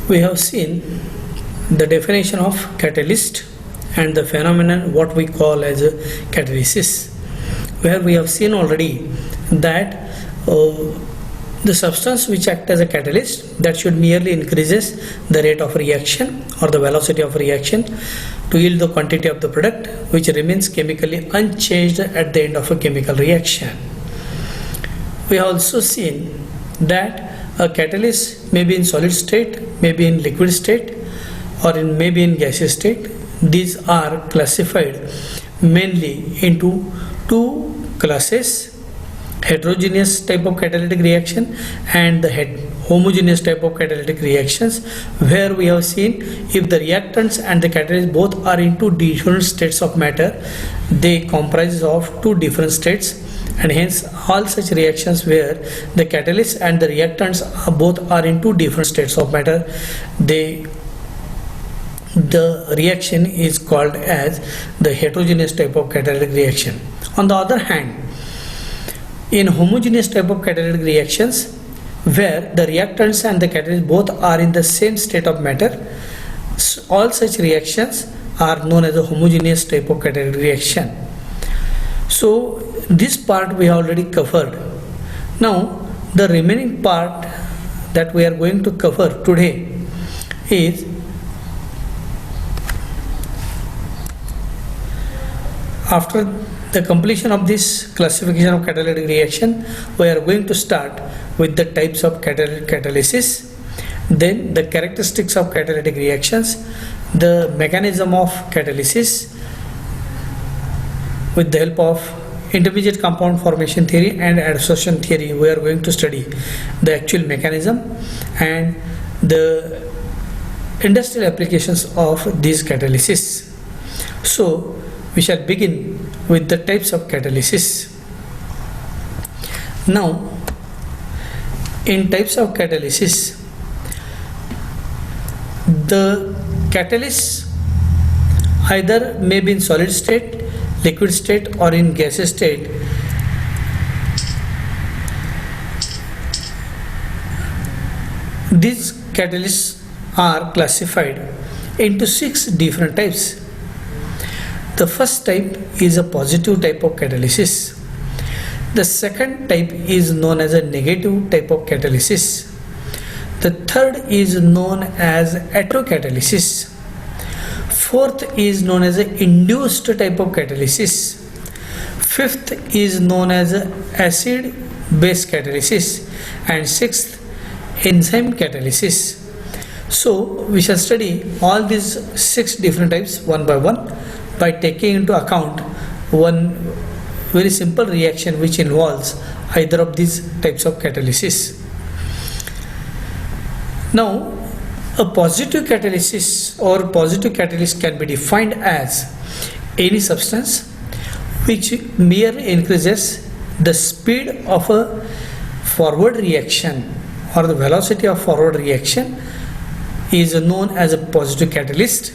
We have seen the definition of catalyst and the phenomenon what we call as a catalysis, where we have seen already that the substance which acts as a catalyst, that should merely increases the rate of reaction or the velocity of reaction to yield the quantity of the product which remains chemically unchanged at the end of a chemical reaction. We have also seen that a catalyst may be in solid state, may be in liquid state, or maybe in gaseous state. These are classified mainly into two classes: heterogeneous type of catalytic reaction and the homogeneous type of catalytic reactions, where we have seen if the reactants and the catalyst both are into different states of matter, they comprise of two different states, and hence all such reactions where the catalyst and the reactants both are into different states of matter, the reaction is called as the heterogeneous type of catalytic reaction. On the other hand, in homogeneous type of catalytic reactions, where the reactants and the catalyst both are in the same state of matter, all such reactions are known as a homogeneous type of catalytic reaction. So this part we have already covered. Now the remaining part that we are going to cover today is after the completion of this classification of catalytic reaction, we are going to start with the types of catalysis, then the characteristics of catalytic reactions, the mechanism of catalysis with the help of intermediate compound formation theory and adsorption theory. We are going to study the actual mechanism and the industrial applications of these catalysis. So we shall begin with the types of catalysis. Now, in types of catalysis, the catalyst either may be in solid state, liquid state, or in gaseous state. These catalysts are classified into 6 different types. The first type is a positive type of catalysis. The second type is known as a negative type of catalysis. The third is known as heterocatalysis. Fourth is known as an induced type of catalysis. Fifth is known as acid-base catalysis, and sixth, enzyme catalysis. So we shall study all these 6 different types one by one by taking into account one very simple reaction which involves either of these types of catalysis. Now, a positive catalysis or positive catalyst can be defined as any substance which merely increases the speed of a forward reaction or the velocity of forward reaction is known as a positive catalyst,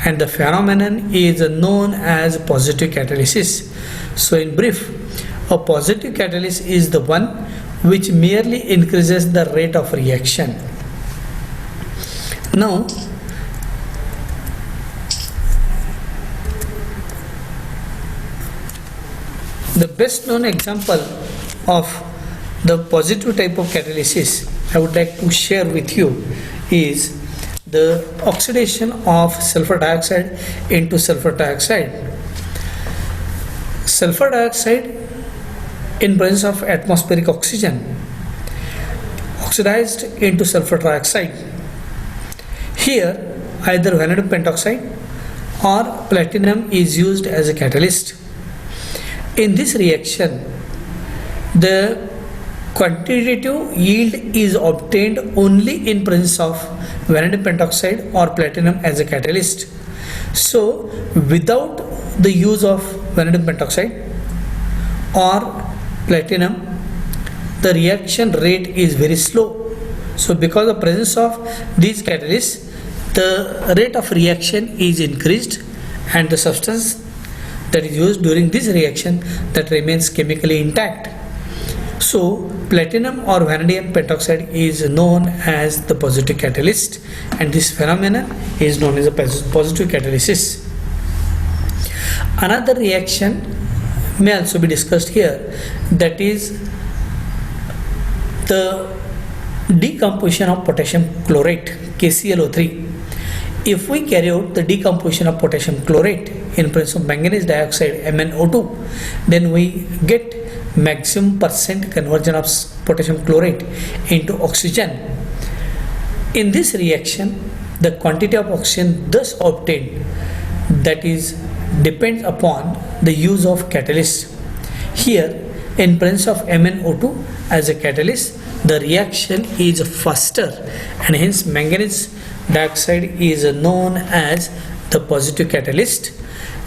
and the phenomenon is known as positive catalysis. So in brief, a positive catalyst is the one which merely increases the rate of reaction. Now, the best known example of the positive type of catalysis I would like to share with you is the oxidation of sulfur dioxide into sulfur dioxide. Sulfur dioxide, in presence of atmospheric oxygen, oxidized into sulfur dioxide. Here either vanadium pentoxide or platinum is used as a catalyst. In this reaction, the quantitative yield is obtained only in presence of vanadium pentoxide or platinum as a catalyst. So without the use of vanadium pentoxide or platinum, the reaction rate is very slow. So because of the presence of these catalysts, the rate of reaction is increased, and the substance that is used during this reaction that remains chemically intact. So platinum or vanadium pentoxide is known as the positive catalyst, and this phenomenon is known as a positive catalysis. Another reaction may also be discussed here, that is the decomposition of potassium chlorate, KClO3. If we carry out the decomposition of potassium chlorate in presence of manganese dioxide, MnO2, then we get maximum percent conversion of potassium chlorate into oxygen. In this reaction, the quantity of oxygen thus obtained, that is, depends upon the use of catalyst. Here, in presence of MnO2 as a catalyst, the reaction is faster, and hence manganese dioxide is known as the positive catalyst,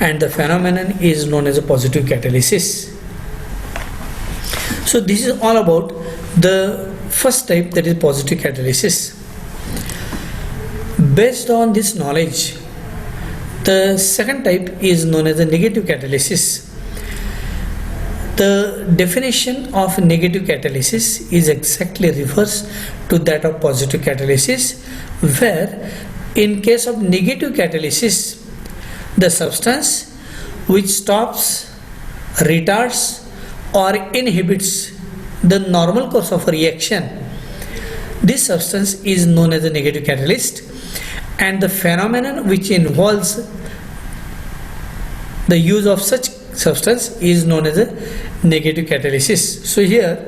and the phenomenon is known as a positive catalysis. So this is all about the first type, that is positive catalysis. Based on this knowledge, the second type is known as the negative catalysis. The definition of negative catalysis is exactly reverse to that of positive catalysis, where in case of negative catalysis, the substance which stops, retards or inhibits the normal course of a reaction, this substance is known as a negative catalyst, and the phenomenon which involves the use of such substance is known as a negative catalysis. So here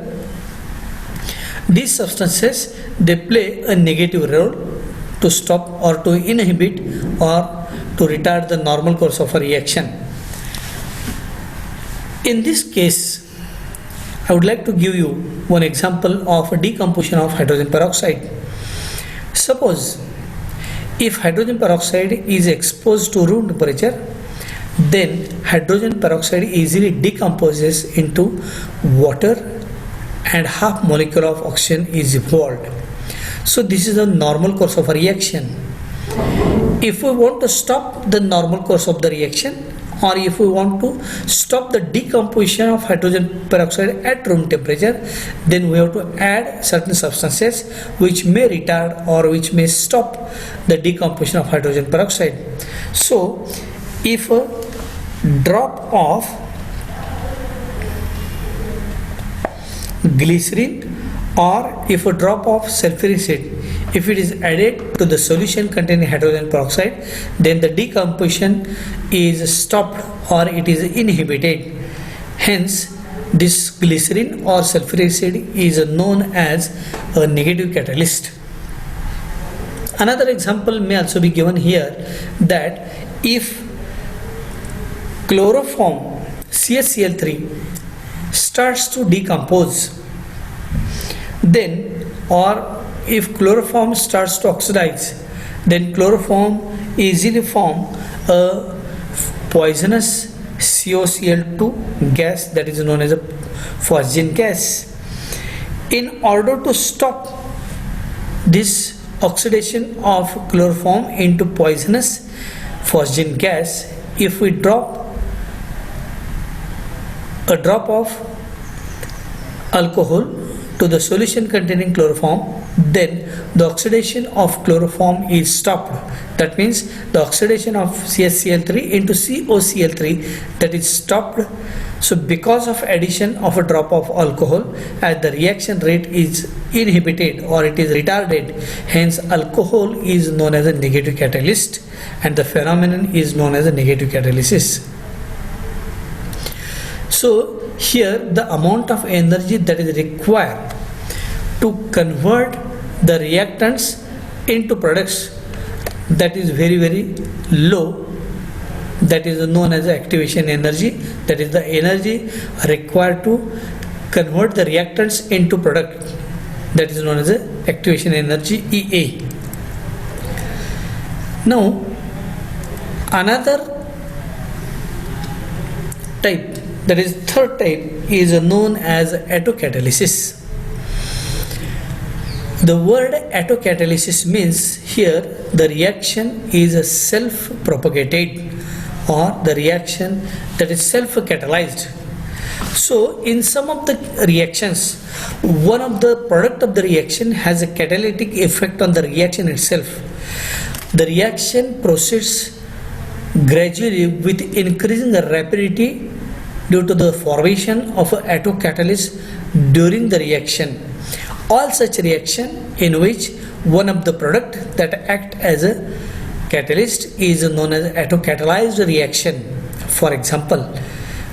these substances, they play a negative role to stop or to inhibit or to retard the normal course of a reaction. In this case, I would like to give you one example of a decomposition of hydrogen peroxide. Suppose if hydrogen peroxide is exposed to room temperature, then hydrogen peroxide easily decomposes into water and half molecule of oxygen is evolved. So this is a normal course of a reaction. If we want to stop the normal course of the reaction, or if we want to stop the decomposition of hydrogen peroxide at room temperature, then we have to add certain substances which may retard or which may stop the decomposition of hydrogen peroxide. So if a drop of glycerin or if a drop of sulfuric acid, if it is added to the solution containing hydrogen peroxide, then the decomposition is stopped or it is inhibited. Hence, this glycerin or sulfuric acid is known as a negative catalyst. Another example may also be given here, that if chloroform CaCl3 starts to decompose, then, or if chloroform starts to oxidize, then chloroform easily form a poisonous COCl2 gas, that is known as a phosgene gas. In order to stop this oxidation of chloroform into poisonous phosgene gas, if we drop a drop of alcohol to the solution containing chloroform, then the oxidation of chloroform is stopped. That means the oxidation of CaCl3 into COCl3, that is stopped. So because of addition of a drop of alcohol, as the reaction rate is inhibited or it is retarded, hence alcohol is known as a negative catalyst, and the phenomenon is known as a negative catalysis. So here the amount of energy that is required to convert the reactants into products, that is very, very low. That is known as activation energy, that is the energy required to convert the reactants into product, that is known as activation energy, EA. Now another type, that is third type, is known as autocatalysis. The word autocatalysis means here the reaction is self-propagated, or the reaction that is self-catalyzed. So in some of the reactions, one of the product of the reaction has a catalytic effect on the reaction itself. The reaction proceeds gradually with increasing rapidity due to the formation of an autocatalyst during the reaction. All such reaction in which one of the product that act as a catalyst is known as autocatalyzed reaction. For example,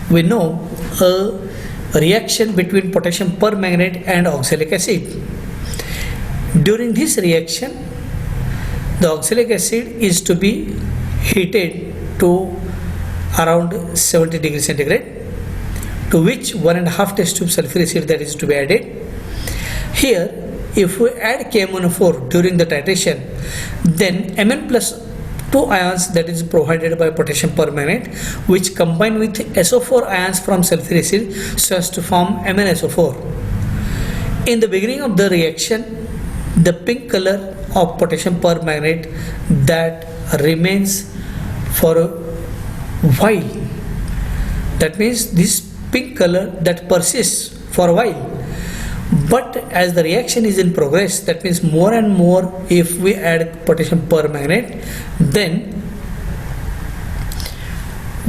we know a reaction between potassium permanganate and oxalic acid. During this reaction, the oxalic acid is to be heated to around 70 degrees centigrade, to which 1.5 test tube sulfuric acid that is to be added. Here, if we add KMnO4 during the titration, then Mn plus 2 ions that is provided by potassium permanganate, which combine with SO4 ions from sulfuric acid so as to form MnSO4. In the beginning of the reaction, the pink color of potassium permanganate that remains for a while. That means this pink color that persists for a while. But as the reaction is in progress, that means more and more if we add potassium permanganate, then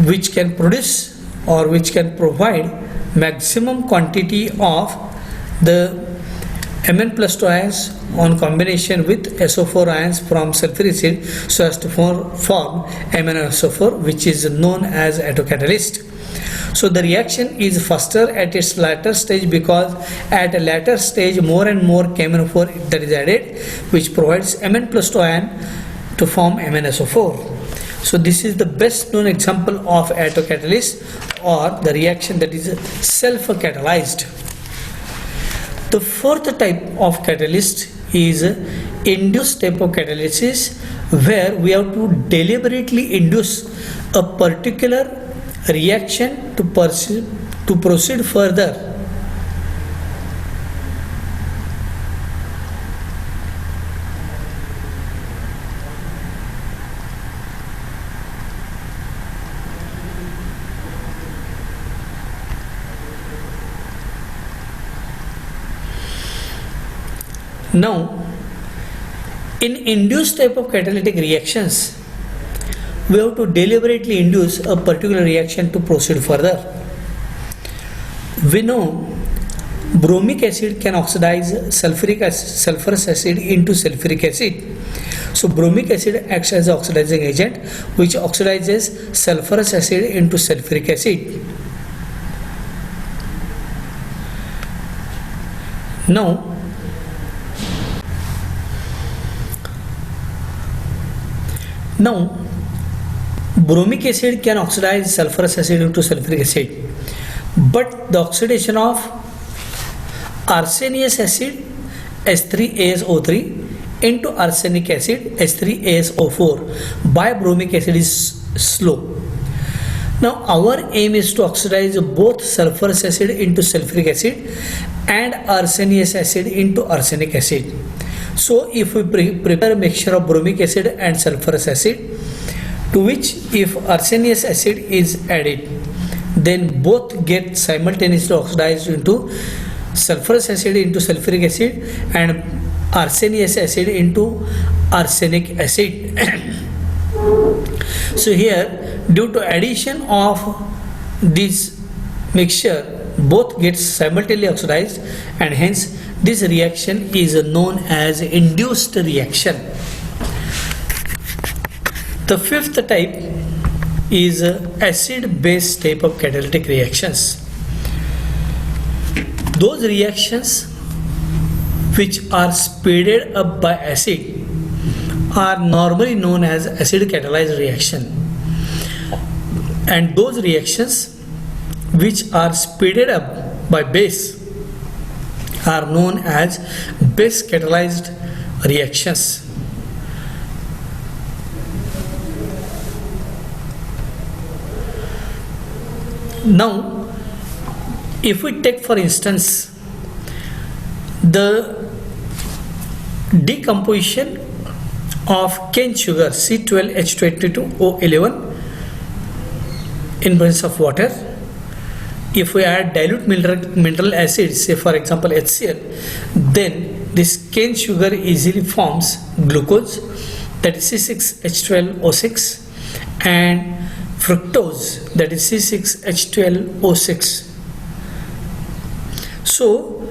which can produce or which can provide maximum quantity of the Mn plus 2 ions on combination with SO4 ions from sulfuric acid so as to form MnSO4, which is known as autocatalyst. So the reaction is faster at its latter stage because at a later stage more and more KMnO4 that is added, which provides Mn plus 2 ion to form MnSO4. So this is the best known example of autocatalyst or the reaction that is self-catalyzed. The fourth type of catalyst is induced type of catalysis, where we have to deliberately induce a particular reaction to proceed further. Now, in induced type of catalytic reactions, we have to deliberately induce a particular reaction to proceed further. We know bromic acid can oxidize sulfurous acid into sulfuric acid. So bromic acid acts as an oxidizing agent which oxidizes sulfurous acid into sulfuric acid. Now, bromic acid can oxidize sulfurous acid into sulfuric acid, but the oxidation of arsenious acid H3ASO3 into arsenic acid H3ASO4 by bromic acid is slow. Now our aim is to oxidize both sulfurous acid into sulfuric acid and arsenious acid into arsenic acid. So if we prepare a mixture of bromic acid and sulfurous acid, to which if arsenious acid is added, then both get simultaneously oxidized into sulfurous acid into sulfuric acid and arsenious acid into arsenic acid. So here, due to addition of this mixture, both gets simultaneously oxidized, and hence this reaction is known as induced reaction. The fifth type is acid-base type of catalytic reactions. Those reactions which are speeded up by acid are normally known as acid catalyzed reaction, and those reactions which are speeded up by base are known as base catalyzed reactions. Now, if we take for instance the decomposition of cane sugar C12H22O11 in presence of water, if we add dilute mineral acids, say for example HCl, then this cane sugar easily forms glucose, that is C6H12O6, and fructose, that is C6H12O6. So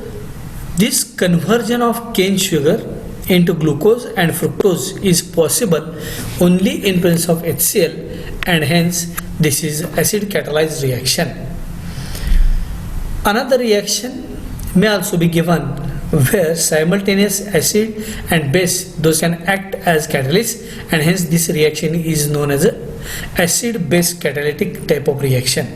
this conversion of cane sugar into glucose and fructose is possible only in presence of HCl, and hence this is acid catalyzed reaction. Another reaction may also be given where simultaneous acid and base, those can act as catalysts, and hence this reaction is known as a acid base catalytic type of reaction.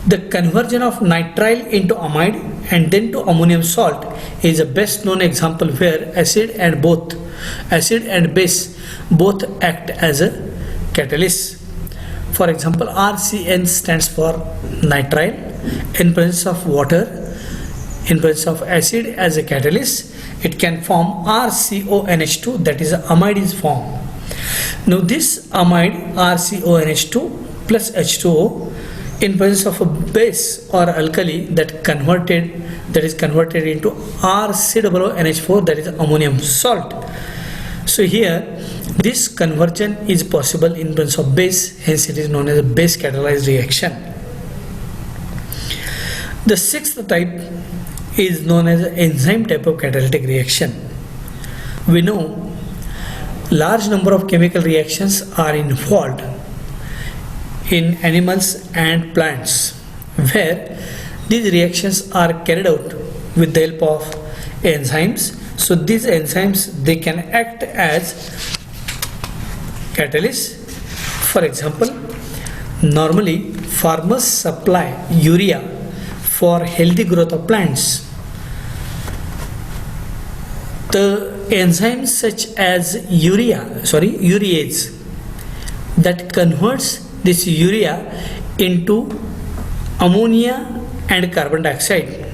The conversion of nitrile into amide and then to ammonium salt is a best known example where acid and base both act as a catalyst. For example, RCN stands for nitrile in presence of water, in presence of acid as a catalyst, it can form RCONH2, that is amide is formed. Now this amide RCONH2 plus H2O in presence of a base or alkali that is converted into RCOONH4, that is ammonium salt. So here this conversion is possible in presence of base, hence it is known as a base catalyzed reaction. The sixth type is known as an enzyme type of catalytic reaction. We know large number of chemical reactions are involved in animals and plants, where these reactions are carried out with the help of enzymes. So these enzymes, they can act as catalysts. For example, normally farmers supply urea for healthy growth of plants. The enzymes such as urease that converts this urea into ammonia and carbon dioxide.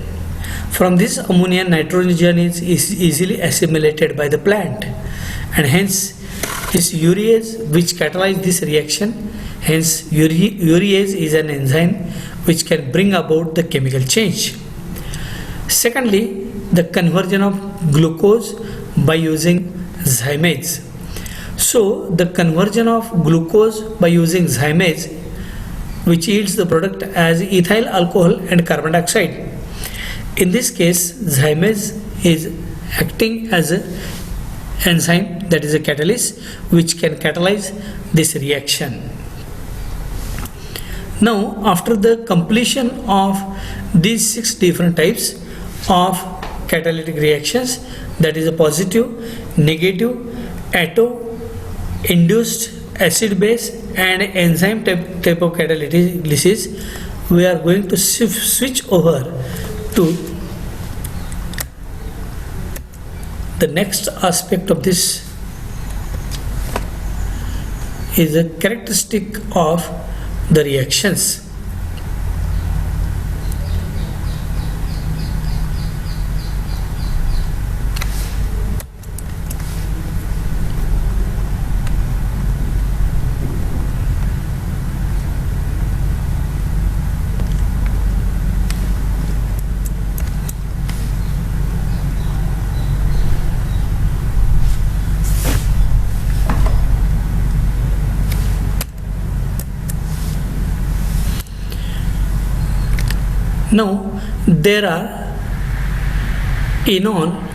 From this ammonia, nitrogen is easily assimilated by the plant, and hence this urease which catalyzes this reaction. Hence urease is an enzyme which can bring about the chemical change. Secondly, the conversion of glucose by using zymase. So the conversion of glucose by using zymase, which yields the product as ethyl alcohol and carbon dioxide. In this case, zymase is acting as an enzyme, that is a catalyst, which can catalyze this reaction. Now, after the completion of these 6 different types of catalytic reactions, that is a positive, negative, induced, acid base and enzyme type of catalysis, we are going to switch over to the next aspect of this is a characteristic of the reactions. Now there are enone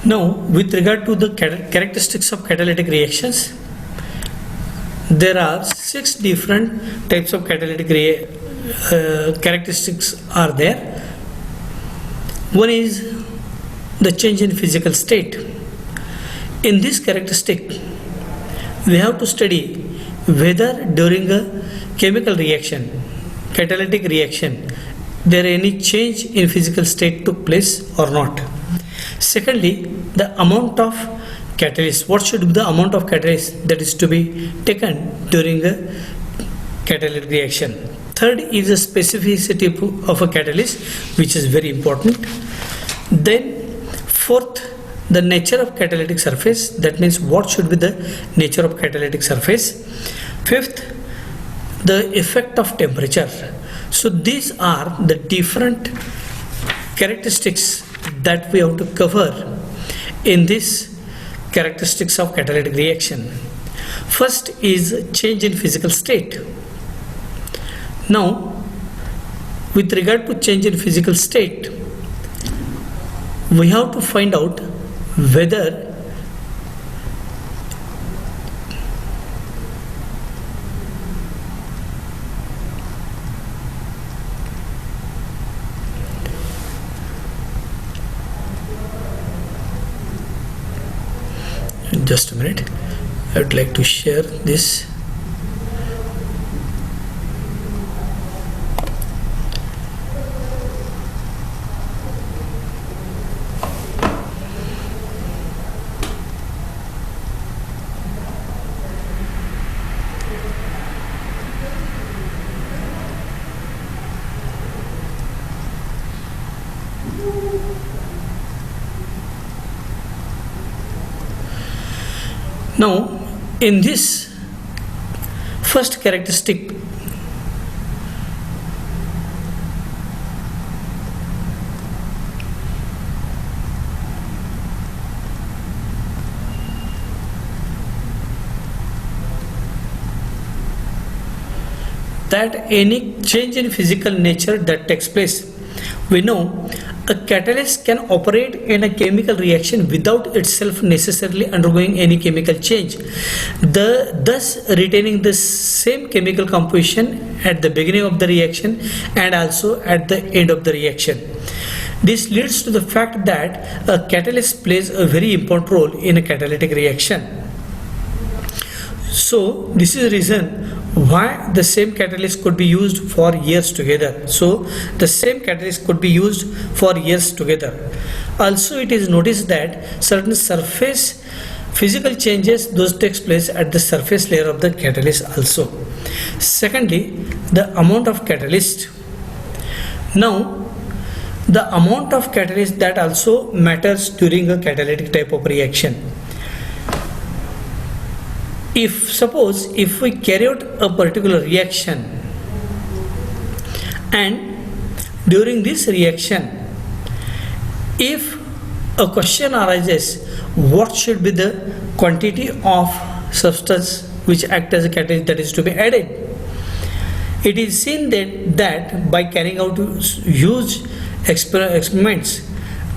Now with regard to the characteristics of catalytic reactions, there are 6 different types of catalytic characteristics are there. One is the change in physical state. In this characteristic, we have to study whether during a chemical reaction, catalytic reaction, there any change in physical state took place or not. Secondly, the amount of catalyst, what should be the amount of catalyst that is to be taken during a catalytic reaction. third is the specificity of a catalyst, which is very important. Then fourth, the nature of catalytic surface, that means what should be the nature of catalytic surface. Fifth, the effect of temperature. So these are the different characteristics that we have to cover in this characteristics of catalytic reaction. First is change in physical state. Now, with regard to change in physical state, we have to find out whether just a minute, I would like to share this. Now, in this first characteristic, that any change in physical nature that takes place, we know a catalyst can operate in a chemical reaction without itself necessarily undergoing any chemical change, thus retaining the same chemical composition at the beginning of the reaction and also at the end of the reaction. This leads to the fact that a catalyst plays a very important role in a catalytic reaction. So this is the reason why the same catalyst could be used for years together. So the same catalyst could be used for years together. Also, it is noticed that certain surface physical changes those takes place at the surface layer of the catalyst also. Secondly, the amount of catalyst. Now, the amount of catalyst that also matters during a catalytic type of reaction. Suppose we carry out a particular reaction, and during this reaction, if a question arises, what should be the quantity of substance which act as a catalyst that is to be added? It is seen that by carrying out huge experiments,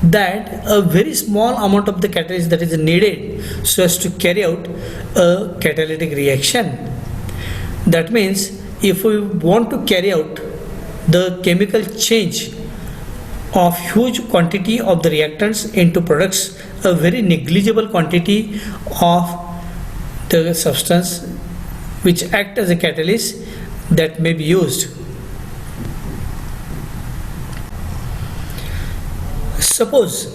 that a very small amount of the catalyst that is needed so as to carry out a catalytic reaction. That means if we want to carry out the chemical change of huge quantity of the reactants into products, a very negligible quantity of the substance which act as a catalyst that may be used. Suppose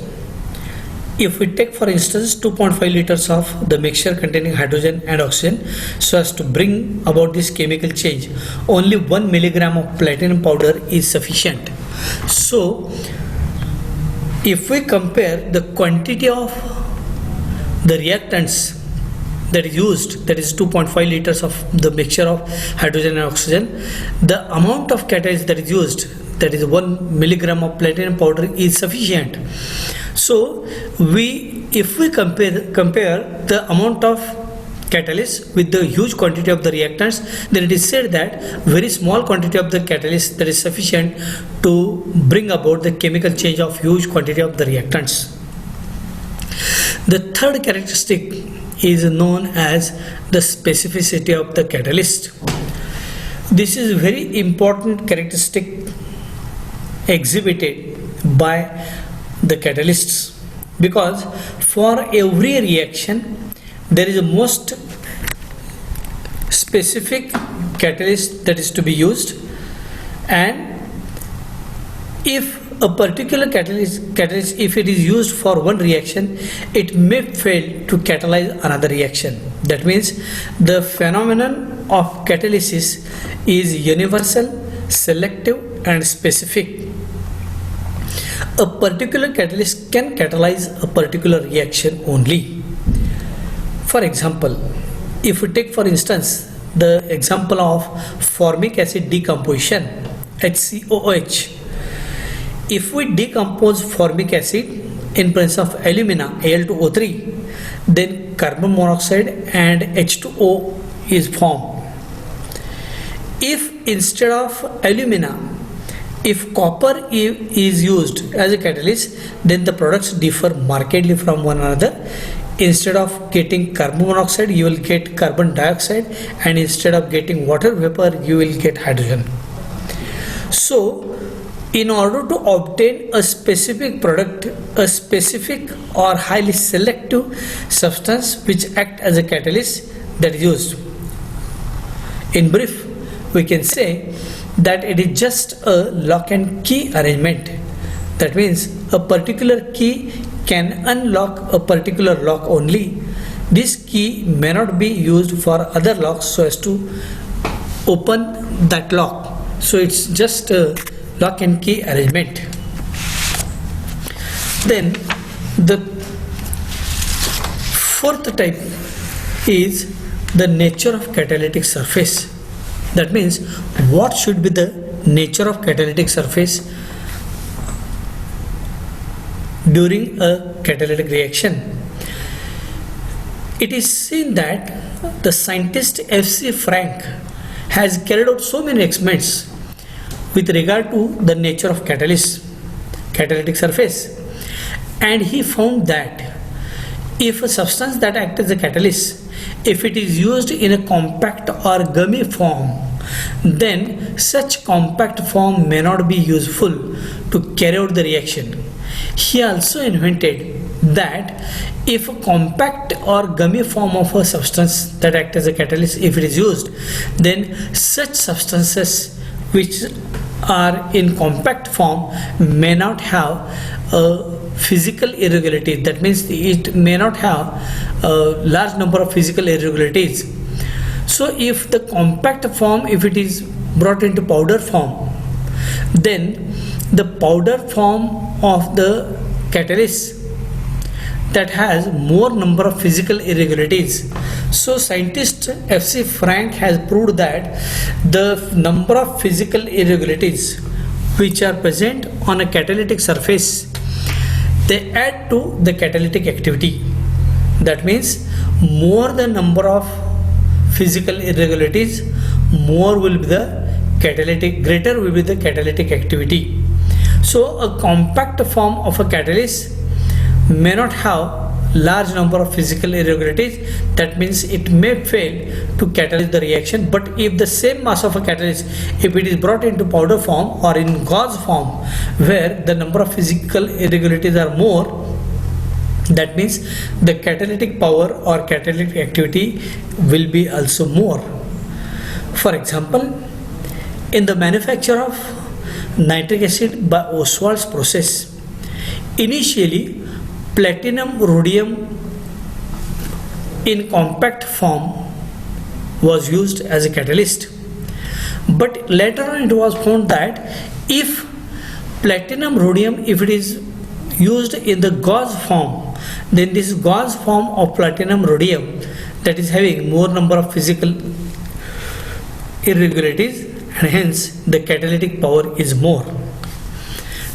if we take for instance 2.5 liters of the mixture containing hydrogen and oxygen, so as to bring about this chemical change, only 1 milligram of platinum powder is sufficient. So if we compare the quantity of the reactants that is used, that is 2.5 liters of the mixture of hydrogen and oxygen, the amount of catalyst that is used, that is 1 milligram of platinum powder, is sufficient. So if we compare the amount of catalyst with the huge quantity of the reactants, then it is said that very small quantity of the catalyst that is sufficient to bring about the chemical change of huge quantity of the reactants. The third characteristic is known as the specificity of the catalyst. This is a very important characteristic exhibited by the catalysts, because for every reaction there is a most specific catalyst that is to be used, and if a particular catalyst if it is used for one reaction, it may fail to catalyze another reaction. That means the phenomenon of catalysis is universal selective and specific. A particular catalyst can catalyze a particular reaction only. For example, if we take for instance the example of formic acid decomposition, HCOOH. If we decompose formic acid in presence of alumina, Al2O3, then carbon monoxide and H2O is formed. If instead of alumina, if copper is used as a catalyst, then the products differ markedly from one another. Instead of getting carbon monoxide, you will get carbon dioxide, and instead of getting water vapor, you will get hydrogen. So, in order to obtain a specific product, a specific or highly selective substance which act as a catalyst that is used. In brief, we can say that it is just a lock and key arrangement. That means a particular key can unlock a particular lock only. This key may not be used for other locks so as to open that lock. So it's just a lock and key arrangement. Then the fourth type is the nature of catalytic surface. That means what should be the nature of catalytic surface during a catalytic reaction. It is seen that the scientist F.C. Frank has carried out so many experiments with regard to the nature of catalytic surface, and he found that if a substance that acts as a catalyst, if it is used in a compact or gummy form, then such compact form may not be useful to carry out the reaction. He also invented that if a compact or gummy form of a substance that acts as a catalyst, if it is used, then such substances which are in compact form may not have a physical irregularity. That means it may not have a large number of physical irregularities. So if the compact form, if it is brought into powder form, then the powder form of the catalyst that has more number of physical irregularities. So scientist F.C. Frank has proved that the number of physical irregularities which are present on a catalytic surface, they add to the catalytic activity. That means more the number of physical irregularities, more will be the catalytic, greater will be the catalytic activity. So a compact form of a catalyst may not have large number of physical irregularities. That means it may fail to catalyze the reaction. But if the same mass of a catalyst, if it is brought into powder form or in gauze form, where the number of physical irregularities are more, that means the catalytic power or catalytic activity will be also more. For example, in the manufacture of nitric acid by Ostwald's process, initially platinum rhodium in compact form was used as a catalyst, but later on it was found that if platinum rhodium, if it is used in the gauze form, then this gauze form of platinum rhodium, that is having more number of physical irregularities, and hence the catalytic power is more.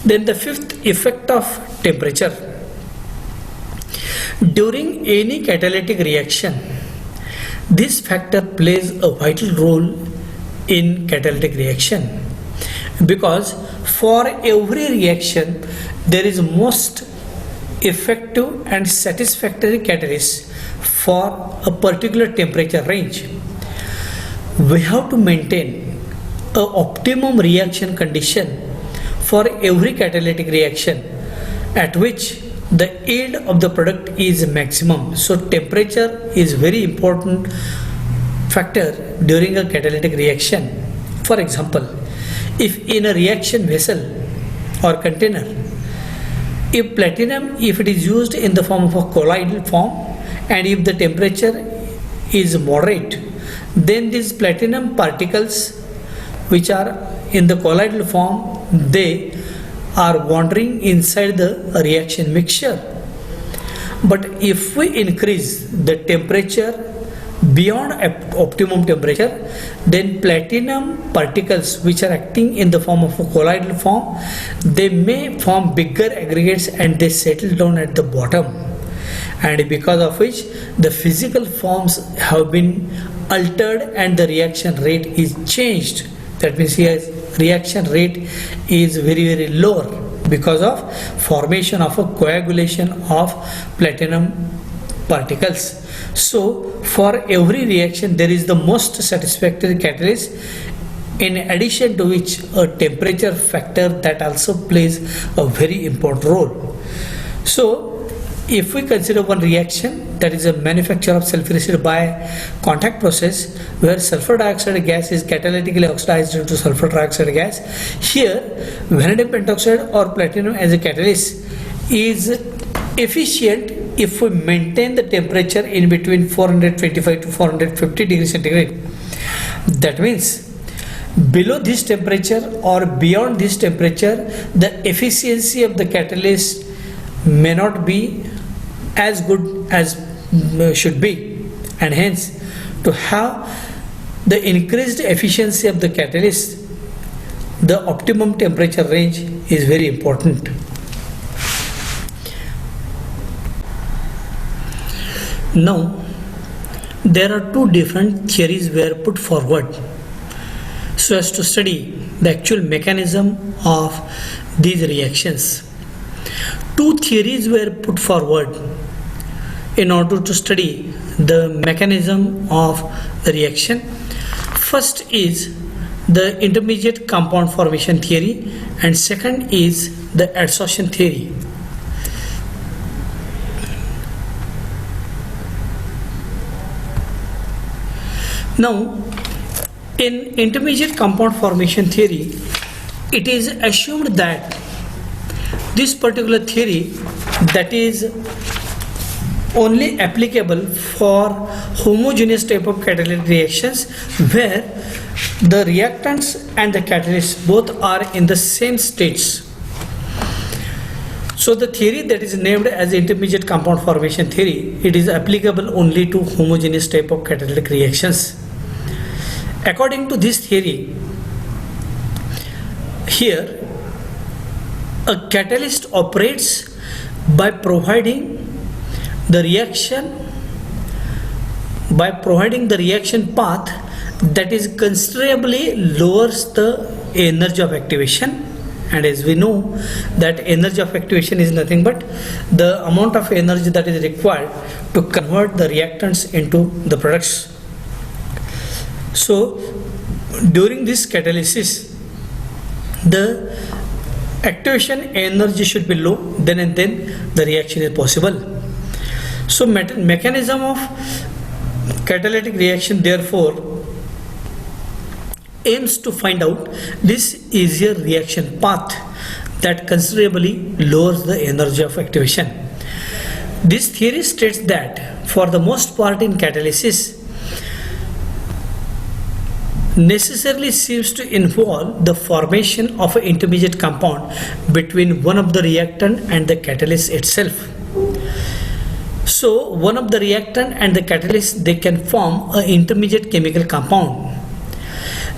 Then the fifth, effect of temperature. During any catalytic reaction, this factor plays a vital role in catalytic reaction, because for every reaction there is most effective and satisfactory catalyst for a particular temperature range. We have to maintain an optimum reaction condition for every catalytic reaction at which the yield of the product is maximum. So temperature is very important factor during a catalytic reaction. For example, if in a reaction vessel or container, if platinum, if it is used in the form of a colloidal form, and if the temperature is moderate, then these platinum particles which are in the colloidal form, they are wandering inside the reaction mixture. But if we increase the temperature beyond optimum temperature, then platinum particles which are acting in the form of a colloidal form, they may form bigger aggregates and they settle down at the bottom, and because of which the physical forms have been altered and the reaction rate is changed. That means here reaction rate is very lower because of formation of a coagulation of platinum particles. So for every reaction there is the most satisfactory catalyst, in addition to which a temperature factor that also plays a very important role. So if we consider one reaction, that is a manufacture of sulfuric acid by contact process, where sulfur dioxide gas is catalytically oxidized into sulfur trioxide gas, here vanadium pentoxide or platinum as a catalyst is efficient if we maintain the temperature in between 425 to 450 degrees centigrade. That means below this temperature or beyond this temperature, the efficiency of the catalyst may not be as good as should be, and hence to have the increased efficiency of the catalyst, the optimum temperature range is very important. Now there are two different theories were put forward so as to study the actual mechanism of these reactions. Two theories were put forward in order to study the mechanism of the reaction. First is the intermediate compound formation theory, and second is the adsorption theory. Now, in intermediate compound formation theory, it is assumed that this particular theory, that is only applicable for homogeneous type of catalytic reactions where the reactants and the catalysts both are in the same states. So the theory that is named as intermediate compound formation theory, it is applicable only to homogeneous type of catalytic reactions. According to this theory, here a catalyst operates by providing the reaction path that is considerably lowers the energy of activation, and as we know that energy of activation is nothing but the amount of energy that is required to convert the reactants into the products. So during this catalysis, the activation energy should be low, then and then the reaction is possible. So mechanism of catalytic reaction therefore aims to find out this easier reaction path that considerably lowers the energy of activation. This theory states that for the most part in catalysis necessarily seems to involve the formation of an intermediate compound between one of the reactant and the catalyst itself. So one of the reactant and the catalyst, they can form an intermediate chemical compound.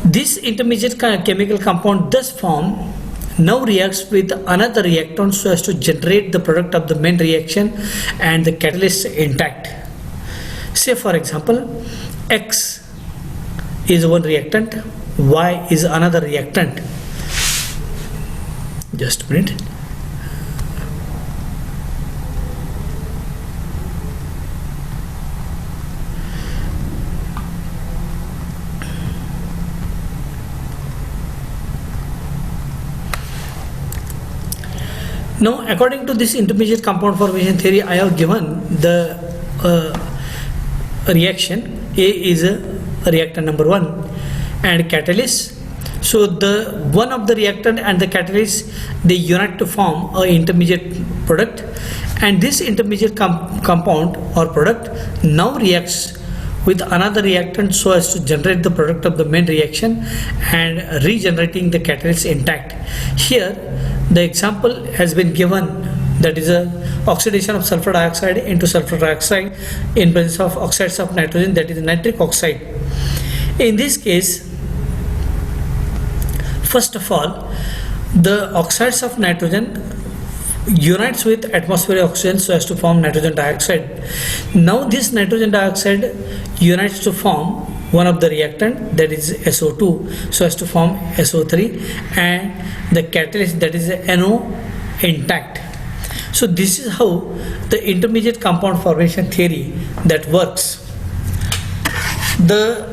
This intermediate chemical compound thus formed now reacts with another reactant so as to generate the product of the main reaction and the catalyst intact. Say for example, X is one reactant, Y is another reactant. Just a minute. Now, according to this intermediate compound formation theory, I have given the reaction. A is a reactant number 1 and catalyst. So the one of the reactant and the catalyst, they unite to form an intermediate product, and this intermediate compound or product now reacts with another reactant so as to generate the product of the main reaction and regenerating the catalyst intact. Here the example has been given, that is a oxidation of sulfur dioxide into sulfur dioxide in presence of oxides of nitrogen, that is nitric oxide. In this case, first of all, the oxides of nitrogen unites with atmospheric oxygen so as to form nitrogen dioxide. Now this nitrogen dioxide unites to form one of the reactant, that is SO2, so as to form SO3, and the catalyst, that is NO, intact. So this is how the intermediate compound formation theory that works. The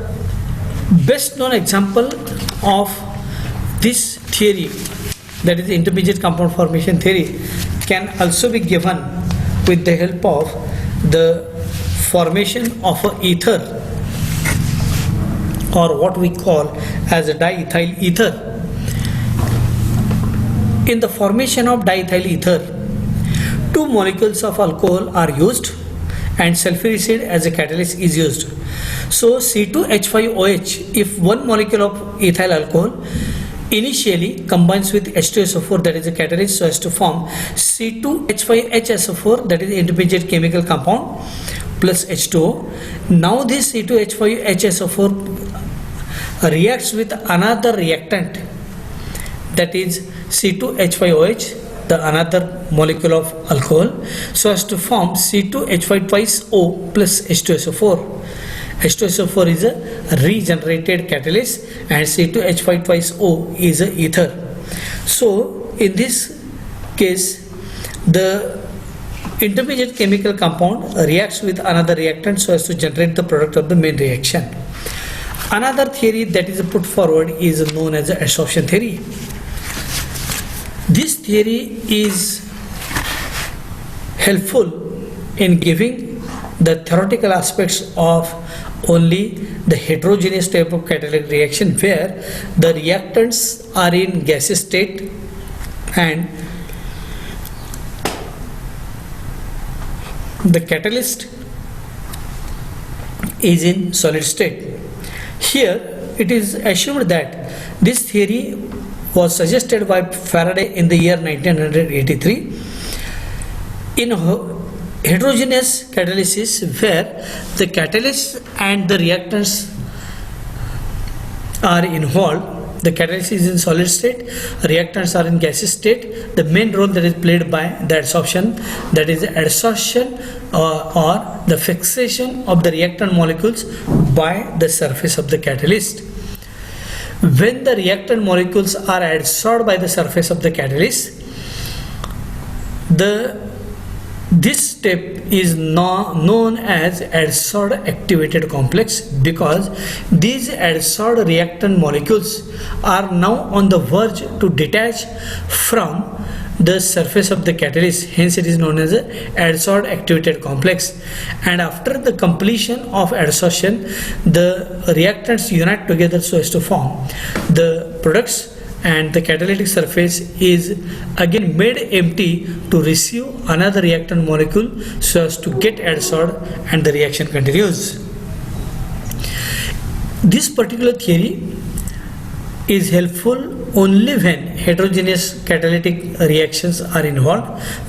best known example of this theory, that is intermediate compound formation theory, can also be given with the help of the formation of a ether, or what we call as a diethyl ether. In the formation of diethyl ether, two molecules of alcohol are used and sulfuric acid as a catalyst is used. So C2H5OH, if one molecule of ethyl alcohol initially combines with H2SO4, that is a catalyst, so as to form C2H5HSO4, that is intermediate chemical compound, plus H2O. Now this C2H5HSO4 reacts with another reactant, that is C2H5OH, the another molecule of alcohol, so as to form C2H5 twice O plus H2SO4. H2SO4 is a regenerated catalyst and C2H5 twice O is a ether. So in this case, the intermediate chemical compound reacts with another reactant so as to generate the product of the main reaction. Another theory that is put forward is known as the adsorption theory. This theory is helpful in giving the theoretical aspects of only the heterogeneous type of catalytic reaction, where the reactants are in gaseous state and the catalyst is in solid state. Here it is assumed that this theory was suggested by Faraday in the year 1983. In heterogeneous catalysis, where the catalyst and the reactants are involved, the catalyst is in solid state, reactants are in gaseous state, the main role that is played by the adsorption, that is adsorption or the fixation of the reactant molecules by the surface of the catalyst. When the reactant molecules are adsorbed by the surface of the catalyst, this step is now known as adsorbed activated complex, because these adsorbed reactant molecules are now on the verge to detach from the surface of the catalyst, hence it is known as a adsorbed activated complex. And after the completion of adsorption, the reactants unite together so as to form the products, and the catalytic surface is again made empty to receive another reactant molecule so as to get adsorbed, and the reaction continues. This particular theory is helpful only when heterogeneous catalytic reactions are involved,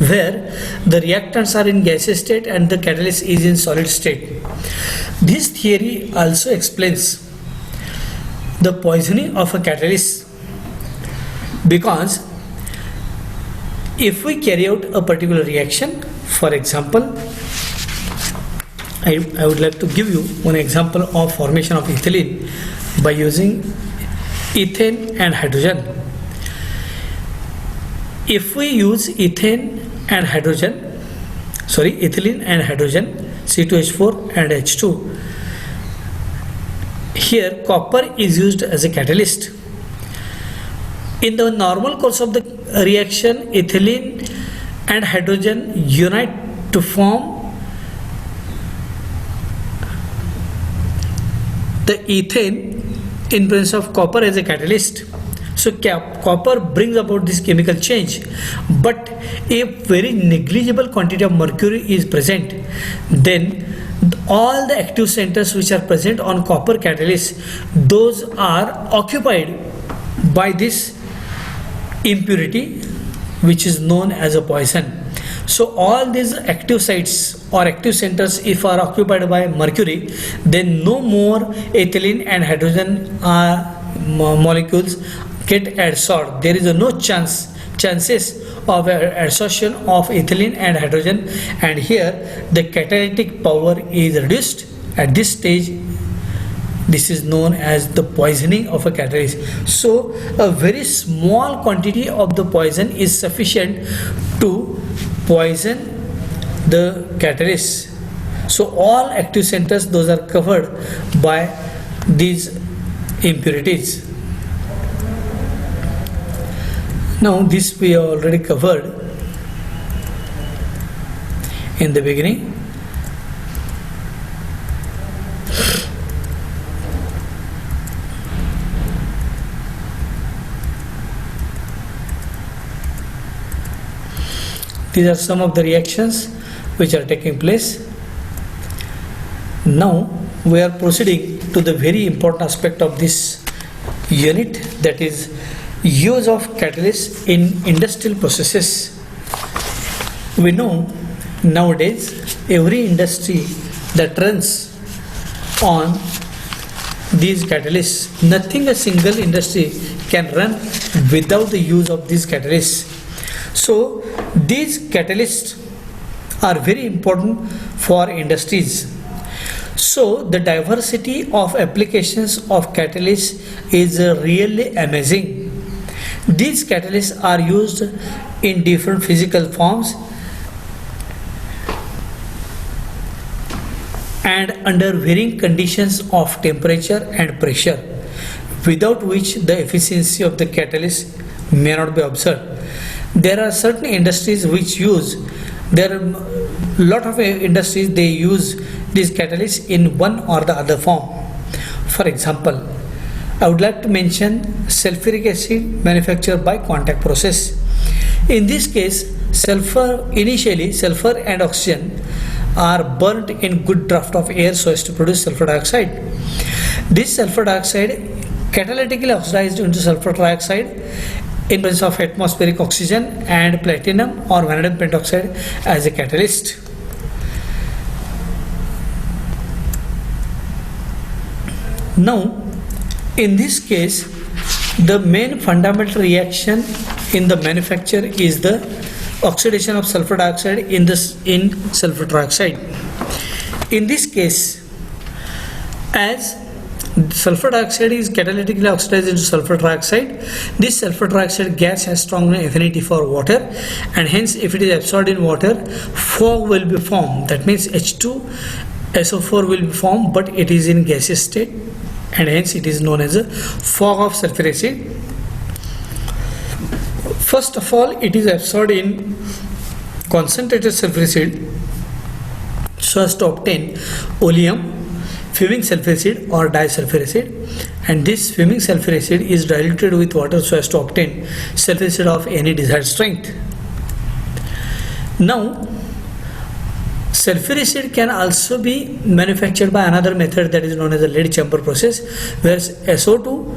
where the reactants are in gaseous state and the catalyst is in solid state. This theory also explains the poisoning of a catalyst, because if we carry out a particular reaction, for example, I would like to give you one example of formation of ethylene by using ethane and hydrogen. If we use ethylene and hydrogen, C2H4 and H2, here copper is used as a catalyst. In the normal course of the reaction, ethylene and hydrogen unite to form the ethane in presence of copper as a catalyst. So copper brings about this chemical change, but a very negligible quantity of mercury is present, then all the active centers which are present on copper catalyst, those are occupied by this impurity which is known as a poison. So all these active sites or active centers, if are occupied by mercury, then no more ethylene and hydrogen molecules get adsorbed. There is no chances of adsorption of ethylene and hydrogen, and here the catalytic power is reduced. At this stage, this is known as the poisoning of a catalyst. So a very small quantity of the poison is sufficient to poison the catalyst. So all active centers, those are covered by these impurities. Now this we have already covered in the beginning. These are some of the reactions which are taking place. Now we are proceeding to the very important aspect of this unit, that is use of catalysts in industrial processes. We know nowadays every industry that runs on these catalysts, nothing a single industry can run without the use of these catalysts. So these catalysts are very important for industries. So the diversity of applications of catalysts is really amazing. These catalysts are used in different physical forms and under varying conditions of temperature and pressure, without which the efficiency of the catalyst may not be observed. There are certain industries which use, there are a lot of industries, they use these catalysts in one or the other form. For example, I would like to mention sulfuric acid manufactured by contact process. In this case, initially sulfur and oxygen are burnt in good draft of air so as to produce sulfur dioxide. This sulfur dioxide catalytically oxidized into sulfur dioxide in presence of atmospheric oxygen and platinum or vanadium pentoxide as a catalyst. Now, in this case, the main fundamental reaction in the manufacture is the oxidation of sulfur dioxide in sulfur trioxide. In this case, as sulfur dioxide is catalytically oxidized into sulfur trioxide, this sulfur trioxide gas has strong affinity for water, and hence if it is absorbed in water, fog will be formed. That means H2SO4 will be formed, but it is in gaseous state, and hence it is known as a fog of sulfuric acid. First of all, it is absorbed in concentrated sulfuric acid so as to obtain oleum, fuming sulfuric acid or disulfuric acid, and this fuming sulfuric acid is diluted with water so as to obtain sulfuric acid of any desired strength. Now, sulfuric acid can also be manufactured by another method that is known as the lead chamber process, where SO2,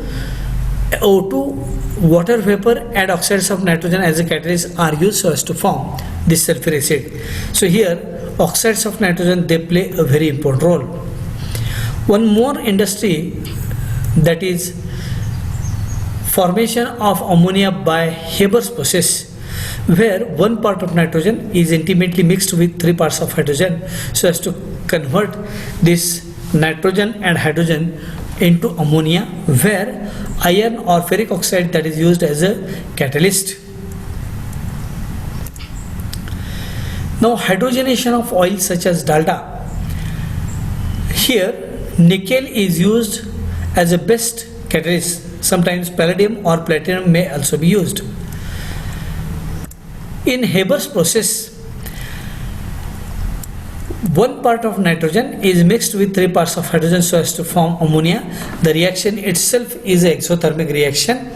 O2, water vapor and oxides of nitrogen as a catalyst are used so as to form this sulfuric acid. So here oxides of nitrogen, they play a very important role. One more industry, that is formation of ammonia by Haber's process, where one part of nitrogen is intimately mixed with 3 parts of hydrogen so as to convert this nitrogen and hydrogen into ammonia, where iron or ferric oxide that is used as a catalyst. Now, hydrogenation of oils such as dalda. Here nickel is used as a best catalyst. Sometimes palladium or platinum may also be used. In Haber's process, one part of nitrogen is mixed with 3 parts of hydrogen so as to form ammonia. The reaction itself is an exothermic reaction.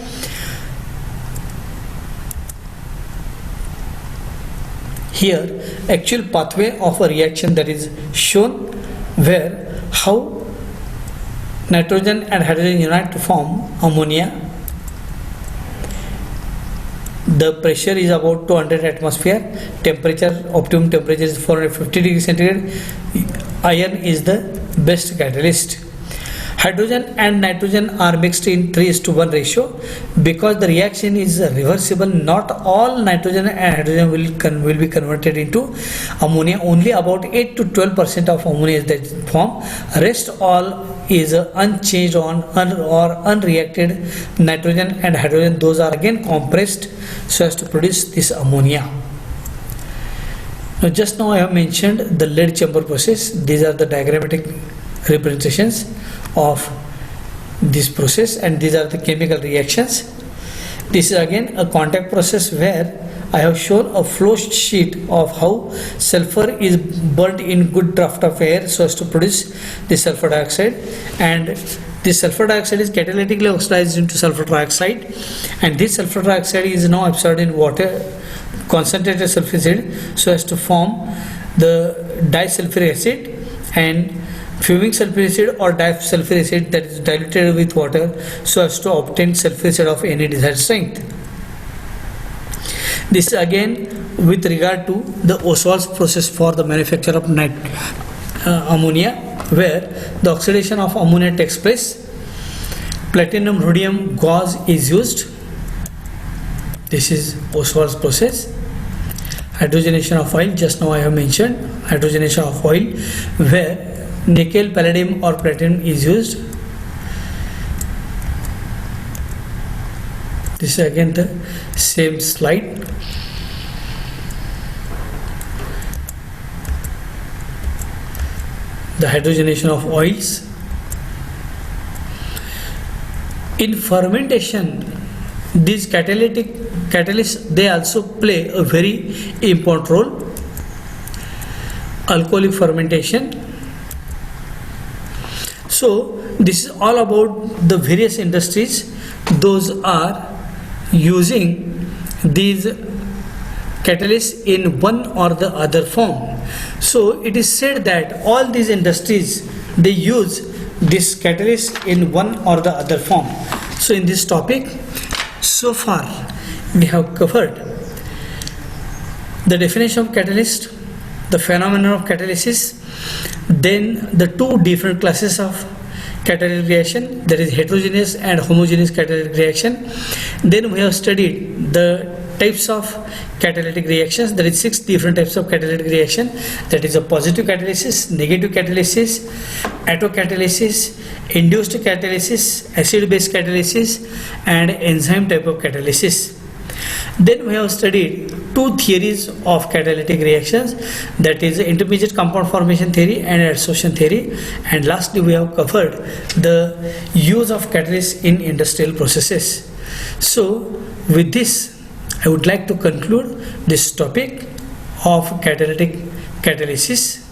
Here, actual pathway of a reaction that is shown where how nitrogen and hydrogen unite to form ammonia. The pressure is about 200 atmosphere, temperature, optimum temperature is 450 degrees centigrade. Iron is the best catalyst. Hydrogen and nitrogen are mixed in 3:1 ratio. Because the reaction is reversible, not all nitrogen and hydrogen will be converted into ammonia. Only about 8 to 12% of ammonia is that form. Rest all is unchanged or unreacted nitrogen and hydrogen. Those are again compressed so as to produce this ammonia. Now just now I have mentioned the lead chamber process. These are the diagrammatic representations of this process, and these are the chemical reactions. This is again a contact process where I have shown a flow sheet of how sulfur is burnt in good draft of air so as to produce the sulfur dioxide, and this sulfur dioxide is catalytically oxidized into sulfur trioxide, and this sulfur dioxide is now absorbed in water, concentrated sulfuric acid, so as to form the disulfuric acid and fuming sulfuric acid or disulfuric acid that is diluted with water so as to obtain sulfuric acid of any desired strength. This is again with regard to the Ostwald's process for the manufacture of ammonia, where the oxidation of ammonia takes place. Platinum rhodium gauze is used. This is Ostwald's process. Hydrogenation of oil, just now I have mentioned hydrogenation of oil, where nickel, palladium or platinum is used. This is again the same slide. The hydrogenation of oils. In fermentation, these catalysts they also play a very important role. Alcoholic fermentation. So this is all about the various industries. Those are using these catalysts in one or the other form. So it is said that all these industries they use this catalyst in one or the other form. So in this topic, so far we have covered the definition of catalyst, the phenomenon of catalysis, then the two different classes of catalytic reaction, that is heterogeneous and homogeneous catalytic reaction. Then we have studied the types of catalytic reactions, that is 6 different types of catalytic reaction, that is a positive catalysis, negative catalysis, autocatalysis, induced catalysis, acid base catalysis and enzyme type of catalysis. Then we have studied 2 theories of catalytic reactions, that is intermediate compound formation theory and adsorption theory, and lastly we have covered the use of catalysts in industrial processes. So with this I would like to conclude this topic of catalytic catalysis.